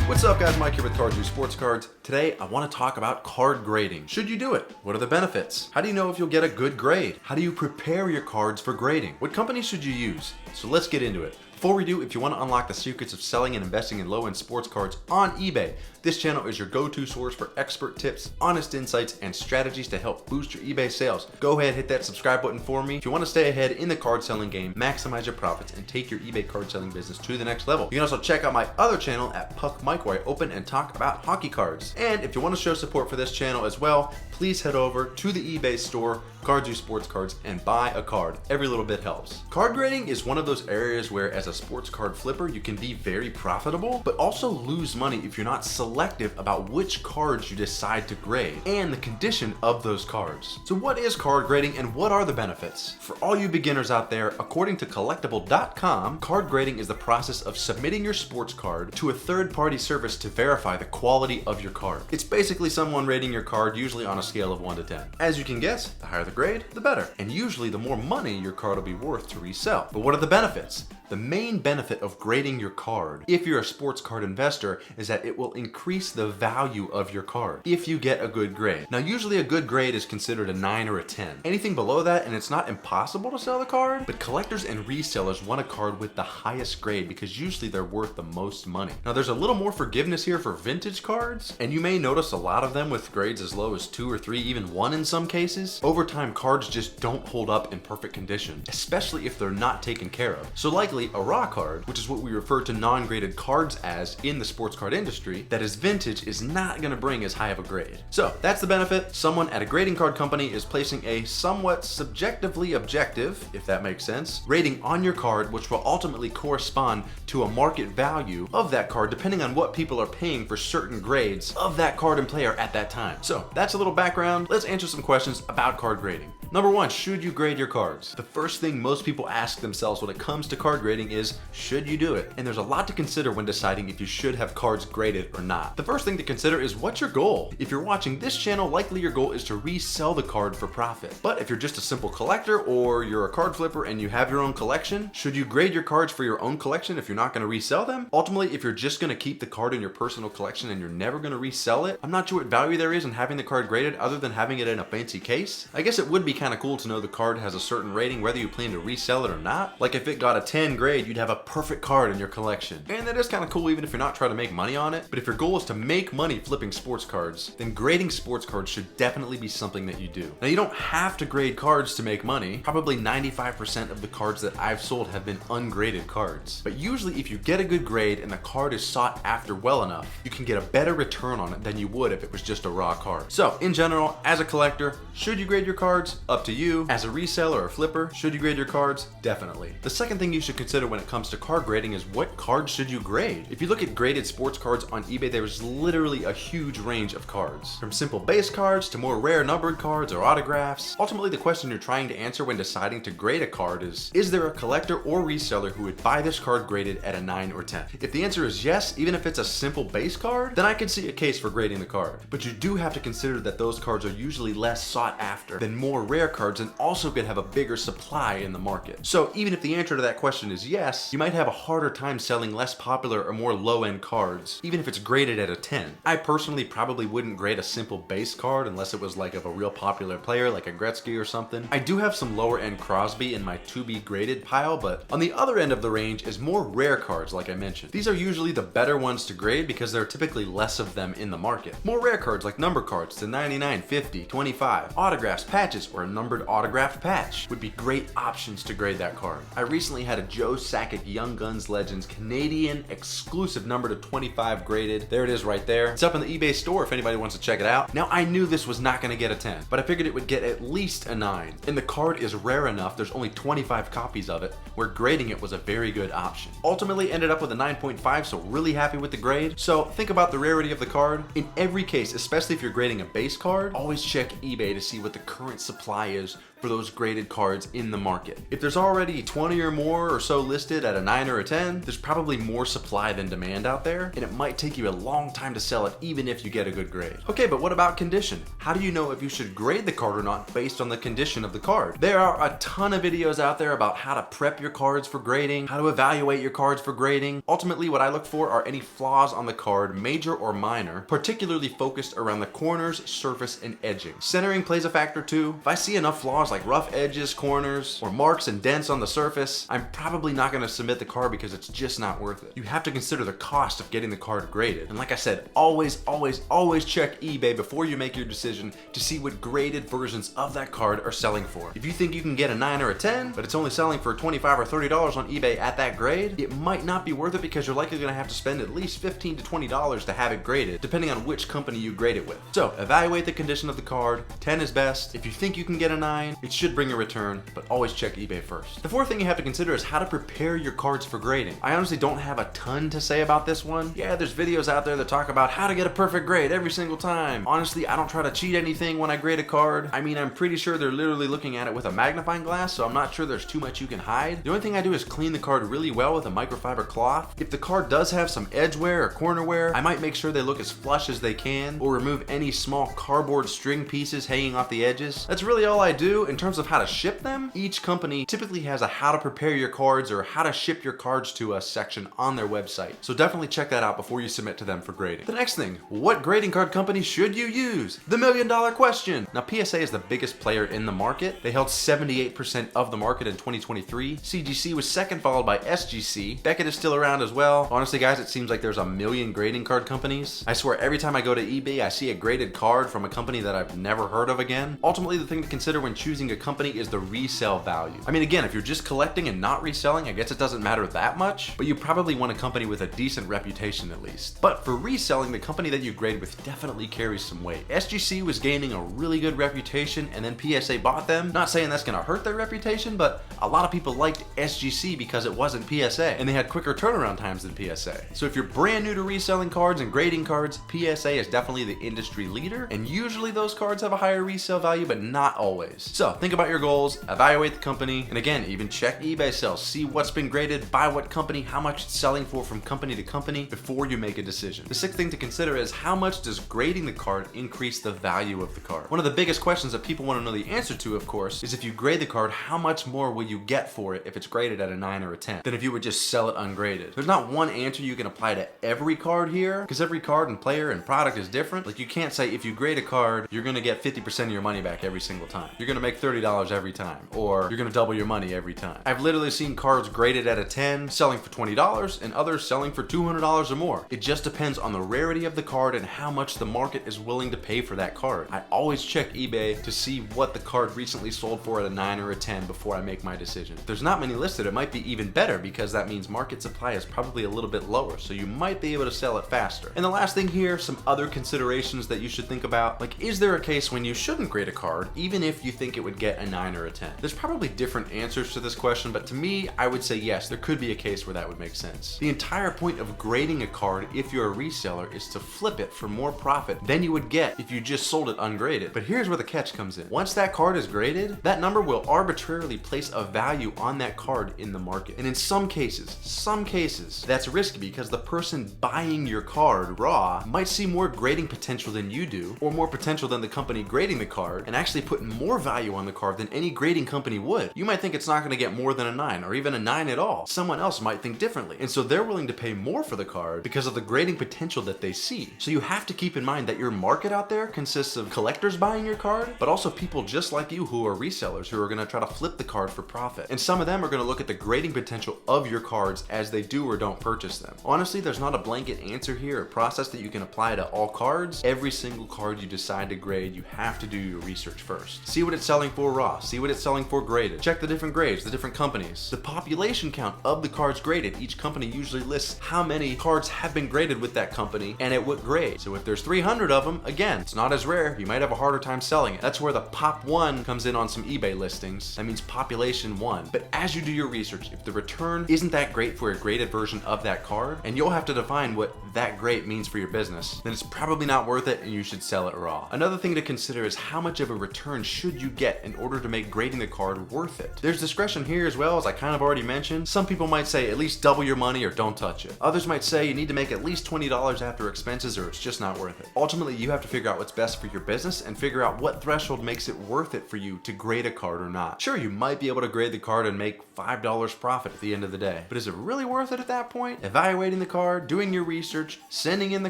What's up guys, Mike here with Card Juice Sports Cards. Today I want to talk about card grading. Should you do it? What are the benefits? How do you know if you'll get a good grade? How do you prepare your cards for grading? What company should you use? So let's get into it. Before we do, if you want to unlock the secrets of selling and investing in low-end sports cards on eBay, this channel is your go-to source for expert tips, honest insights, and strategies to help boost your eBay sales. Go ahead, hit that subscribe button for me. If you want to stay ahead in the card selling game, maximize your profits, and take your eBay card selling business to the next level. You can also check out my other channel at Puck Mike, where I open and talk about hockey cards. And if you want to show support for this channel as well, please head over to the eBay store, Card Juice Sports Cards, and buy a card. Every little bit helps. Card grading is one of those areas where as a sports card flipper, you can be very profitable, but also lose money if you're not selective about which cards you decide to grade and the condition of those cards. So what is card grading and what are the benefits? For all you beginners out there, according to collectible.com, card grading is the process of submitting your sports card to a third-party service to verify the quality of your card. It's basically someone rating your card, usually on a scale of 1 to 10. As you can guess, the higher the grade, the better. And usually the more money your card will be worth to resell. But what are the benefits? The main benefit of grading your card, if you're a sports card investor, is that it will increase the value of your card if you get a good grade. Now, usually a good grade is considered a 9 or a 10. Anything below that, and it's not impossible to sell the card, but collectors and resellers want a card with the highest grade because usually they're worth the most money. Now, there's a little more forgiveness here for vintage cards, and you may notice a lot of them with grades as low as 2 or 3, even 1 in some cases. Over time, cards just don't hold up in perfect condition, especially if they're not taken care of. So likely a raw card, which is what we refer to non-graded cards as in the sports card industry, that is vintage is not going to bring as high of a grade. So that's the benefit. Someone at a grading card company is placing a somewhat subjectively objective, if that makes sense, rating on your card, which will ultimately correspond to a market value of that card depending on what people are paying for certain grades of that card and player at that time. So that's a little background. Let's answer some questions about card grading. Number 1, should you grade your cards? The first thing most people ask themselves when it comes to card grading is, should you do it? And there's a lot to consider when deciding if you should have cards graded or not. The first thing to consider is, what's your goal? If you're watching this channel, likely your goal is to resell the card for profit. But if you're just a simple collector or you're a card flipper and you have your own collection, should you grade your cards for your own collection if you're not going to resell them? Ultimately, if you're just going to keep the card in your personal collection and you're never going to resell it, I'm not sure what value there is in having the card graded other than having it in a fancy case. I guess it would be kind of cool to know the card has a certain rating whether you plan to resell it or not. Like if it got a 10 grade, you'd have a perfect card in your collection. And that is kind of cool even if you're not trying to make money on it. But if your goal is to make money flipping sports cards, then grading sports cards should definitely be something that you do. Now, you don't have to grade cards to make money. Probably 95% of the cards that I've sold have been ungraded cards. But usually if you get a good grade and the card is sought after well enough, you can get a better return on it than you would if it was just a raw card. So in general, as a collector, should you grade your cards? Up to you. As a reseller or flipper, should you grade your cards? Definitely. The second thing you should consider when it comes to card grading is, what cards should you grade? If you look at graded sports cards on eBay, there's literally a huge range of cards. From simple base cards to more rare numbered cards or autographs. Ultimately, the question you're trying to answer when deciding to grade a card is there a collector or reseller who would buy this card graded at a 9 or 10? If the answer is yes, even if it's a simple base card, then I could see a case for grading the card. But you do have to consider that those cards are usually less sought after than more rare cards and also could have a bigger supply in the market. So even if the answer to that question is yes, you might have a harder time selling less popular or more low-end cards, even if it's graded at a 10. I personally probably wouldn't grade a simple base card unless it was like of a real popular player like a Gretzky or something. I do have some lower-end Crosby in my to be graded pile, but on the other end of the range is more rare cards like I mentioned. These are usually the better ones to grade because there are typically less of them in the market. More rare cards like number cards to 99, 50, 25, autographs, patches, or a numbered autographed patch would be great options to grade that card. I recently had a Joe Sakic Young Guns Legends Canadian exclusive number to 25 graded. There it is right there. It's up in the eBay store if anybody wants to check it out. Now, I knew this was not going to get a 10, but I figured it would get at least a 9. And the card is rare enough, there's only 25 copies of it, where grading it was a very good option. Ultimately ended up with a 9.5, so really happy with the grade. So think about the rarity of the card. In every case, especially if you're grading a base card, always check eBay to see what the current supply is for those graded cards in the market. If there's already 20 or more or so listed at a 9 or a 10, there's probably more supply than demand out there, and it might take you a long time to sell it even if you get a good grade. Okay, but what about condition? How do you know if you should grade the card or not based on the condition of the card? There are a ton of videos out there about how to prep your cards for grading, how to evaluate your cards for grading. Ultimately, what I look for are any flaws on the card, major or minor, particularly focused around the corners, surface, and edging. Centering plays a factor too. If I see enough flaws like rough edges, corners, or marks and dents on the surface, I'm probably not going to submit the card because it's just not worth it. You have to consider the cost of getting the card graded. And like I said, always check eBay before you make your decision to see what graded versions of that card are selling for. If you think you can get a 9 or a 10, but it's only selling for $25 or $30 on eBay at that grade, it might not be worth it because you're likely going to have to spend at least $15 to $20 to have it graded, depending on which company you grade it with. So evaluate the condition of the card. 10 is best. If you think you can get a 9, it should bring a return, but always check eBay first. The fourth thing you have to consider is how to prepare your cards for grading. I honestly don't have a ton to say about this one. Yeah, there's videos out there that talk about how to get a perfect grade every single time. Honestly, I don't try to cheat anything when I grade a card. I mean, I'm pretty sure they're literally looking at it with a magnifying glass, so I'm not sure there's too much you can hide. The only thing I do is clean the card really well with a microfiber cloth. If the card does have some edge wear or corner wear, I might make sure they look as flush as they can, or remove any small cardboard string pieces hanging off the edges. That's really all I do. In terms of how to ship them, each company typically has a how to prepare your cards or how to ship your cards to us section on their website. So definitely check that out before you submit to them for grading. The next thing, what grading card company should you use? The $1 million question. Now, PSA is the biggest player in the market. They held 78% of the market in 2023. CGC was second, followed by SGC. Beckett is still around as well. Honestly, guys, it seems like there's a million grading card companies. I swear every time I go to eBay, I see a graded card from a company that I've never heard of again. Ultimately, the thing to consider when choosing a company is the resale value. I mean, again, if you're just collecting and not reselling, I guess it doesn't matter that much, but you probably want a company with a decent reputation at least. But for reselling, the company that you grade with definitely carries some weight. SGC was gaining a really good reputation, and then PSA bought them. Not saying that's gonna hurt their reputation, but a lot of people liked SGC because it wasn't PSA, and they had quicker turnaround times than PSA. So if you're brand new to reselling cards and grading cards, PSA is definitely the industry leader, and usually those cards have a higher resale value, but not always. So think about your goals, evaluate the company, and again, even check eBay sales, see what's been graded by what company, how much it's selling for from company to company before you make a decision. The sixth thing to consider is how much does grading the card increase the value of the card? One of the biggest questions that people want to know the answer to, of course, is if you grade the card, how much more will you get for it if it's graded at a 9 or a 10 than if you would just sell it ungraded? There's not one answer you can apply to every card here, because every card and player and product is different. Like, you can't say if you grade a card, you're going to get 50% of your money back every single time. You're going to make $30 every time, or you're going to double your money every time. I've literally seen cards graded at a 10 selling for $20 and others selling for $200 or more. It just depends on the rarity of the card and how much the market is willing to pay for that card. I always check eBay to see what the card recently sold for at a 9 or a 10 before I make my decision. If there's not many listed, it might be even better because that means market supply is probably a little bit lower, so you might be able to sell it faster. And the last thing here, some other considerations that you should think about, like, is there a case when you shouldn't grade a card even if you think it would get a 9 or a 10? There's probably different answers to this question, but to me, I would say yes, there could be a case where that would make sense. The entire point of grading a card if you're a reseller is to flip it for more profit than you would get if you just sold it ungraded. But here's where the catch comes in. Once that card is graded, that number will arbitrarily place a value on that card in the market. And in some cases, that's risky because the person buying your card raw might see more grading potential than you do, or more potential than the company grading the card, and actually put more value on the card than any grading company would. You might think it's not going to get more than a 9 or even a 9 at all. Someone else might think differently. And so they're willing to pay more for the card because of the grading potential that they see. So you have to keep in mind that your market out there consists of collectors buying your card, but also people just like you who are resellers who are going to try to flip the card for profit. And some of them are going to look at the grading potential of your cards as they do or don't purchase them. Honestly, there's not a blanket answer here or process that you can apply to all cards. Every single card you decide to grade, you have to do your research first. See what it's selling for raw, see what it's selling for graded. Check the different grades, the different companies. The population count of the cards graded. Each company usually lists how many cards have been graded with that company and at what grade. So if there's 300 of them, again, it's not as rare. You might have a harder time selling it. That's where the pop 1 comes in on some eBay listings. That means population 1. But as you do your research, if the return isn't that great for a graded version of that card, and you'll have to define what that great means for your business, then it's probably not worth it and you should sell it raw. Another thing to consider is how much of a return should you get get in order to make grading the card worth it. There's discretion here as well, as I kind of already mentioned. Some people might say at least double your money or don't touch it. Others might say you need to make at least $20 after expenses or it's just not worth it. Ultimately, you have to figure out what's best for your business and figure out what threshold makes it worth it for you to grade a card or not. Sure, you might be able to grade the card and make $5 profit at the end of the day, but is it really worth it at that point? Evaluating the card, doing your research, sending in the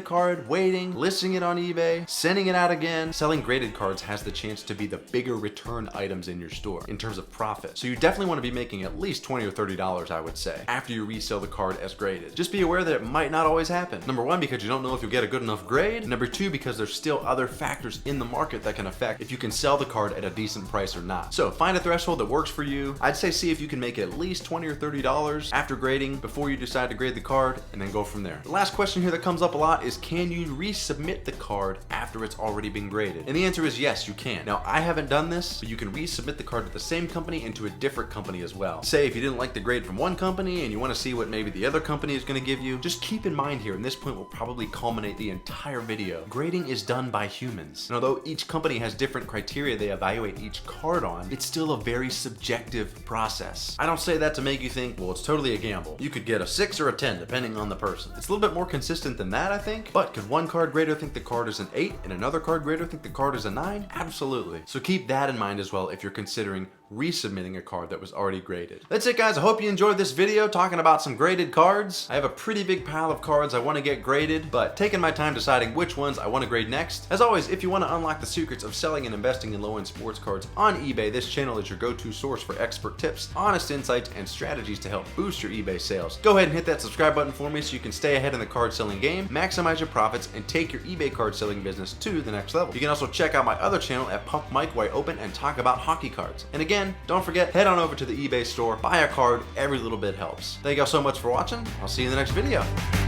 card, waiting, listing it on eBay, sending it out again. Selling graded cards has the chance to be the bigger return items in your store in terms of profit. So you definitely want to be making at least $20 or $30, I would say, after you resell the card as graded. Just be aware that it might not always happen. Number one, because you don't know if you'll get a good enough grade. Number two, because there's still other factors in the market that can affect if you can sell the card at a decent price or not. So find a threshold that works for you. I'd say see if you can make at least $20 or $30 after grading before you decide to grade the card, and then go from there. The last question here that comes up a lot is, can you resubmit the card after it's already been graded? And the answer is yes, you can. Now, I haven't done this, but you can resubmit the card to the same company and to a different company as well. Say if you didn't like the grade from one company and you want to see what maybe the other company is going to give you, just keep in mind here, and this point will probably culminate the entire video, grading is done by humans. And although each company has different criteria they evaluate each card on, it's still a very subjective process. I don't say that to make you think, well, it's totally a gamble. You could get a 6 or a 10 depending on the person. It's a little bit more consistent than that, I think. But could one card grader think the card is an 8 and another card grader think the card is a 9? Absolutely. So keep that in mind as well if you're considering resubmitting a card that was already graded. That's it, guys. I hope you enjoyed this video talking about some graded cards. I have a pretty big pile of cards I want to get graded, but taking my time deciding which ones I want to grade next. As always, if you want to unlock the secrets of selling and investing in low-end sports cards on eBay, this channel is your go-to source for expert tips, honest insights, and strategies to help boost your eBay sales. Go ahead and hit that subscribe button for me so you can stay ahead in the card selling game, maximize your profits, and take your eBay card selling business to the next level. You can also check out my other channel at Puck Mike, where I open and talk about hockey cards. And again, don't forget, head on over to the eBay store, buy a card, every little bit helps. Thank y'all so much for watching. I'll see you in the next video.